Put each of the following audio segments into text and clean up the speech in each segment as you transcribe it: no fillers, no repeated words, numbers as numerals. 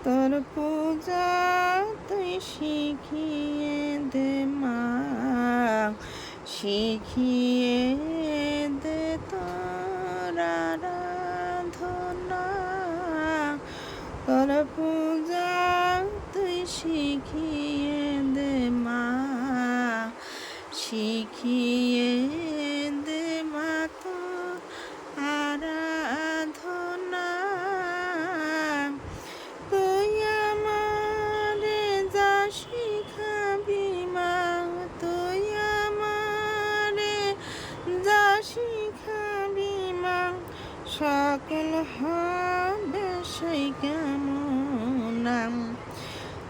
তোর পূজা তুই শিখিয়ে দে মা, শিখিয়ে দে তোর আরাধনা। তোর পূজা তুই শিখিয়ে দে মা, শিখিয়ে দে মা তোর আরাধনা। তুই আমারে যা শিখাবি মা, তুই আমারে যা শিখাবি মা, সকল হবে সেই কামনা।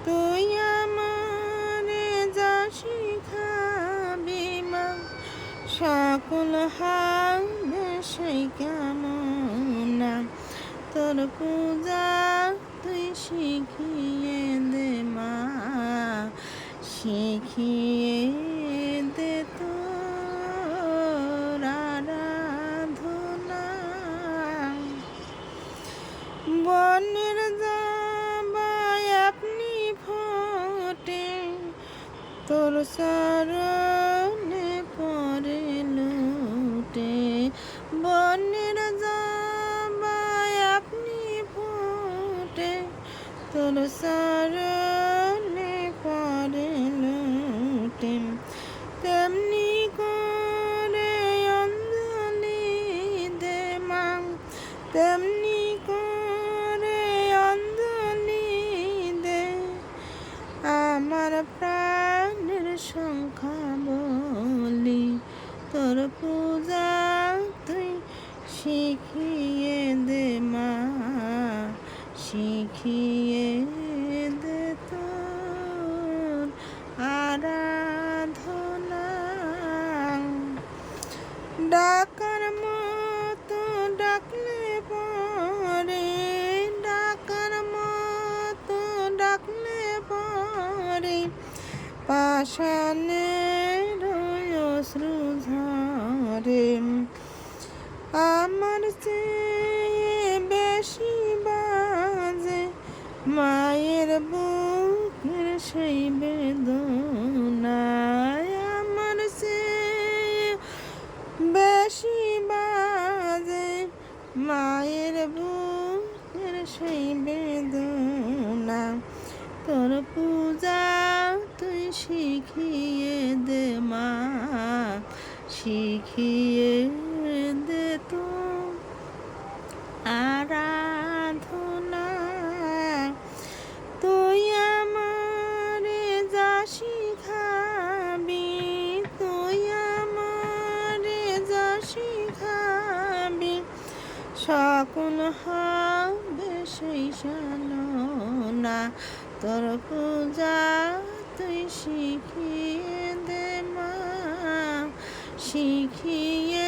তুই আমারে যা শিখাবি মা, সকল হবে সেই কামনা। তোর পূজা তুই শিখিয়ে দে মা, শিখিয়ে দে তোর আরাধনা। বনের জবাই আপনি ফোটে, তোর চরণে পড়ে লুটে। বনের জবাই আপনি ফোটে, তোর চরণে পড়ে লুটে। তেমনি করে অঞ্জলি দে মা, তেমনি করে অঞ্জলি দে। আমার প্রাণের সংখ্যা বলি, তোর পূজা তুই শিখিয়ে দে মা, শিখিয়ে দে তোর আরাধনা। ডাকার মতো ডাকলে পরে, ডাকার মতো ডাকলে পরে, পাষাণের অশ্রু ঝরে। আমার চেয়ে বেশি বাজে মায়ের বুকের সেই বেদনা। আমার চেয়ে বেশি বাজে মায়ের বুকের সেই বেদনা। তোর পূজা তুই শিখিয়ে দে মা, শিখিয়ে দে তোর আরাধনা। তুই আমারে যা শিখাবি, তুই আমারে যা শিখাবি, সকল হবে সেই সাধনা। তোর পূজা তুই শিখিয়ে দে মা, শিখিয়ে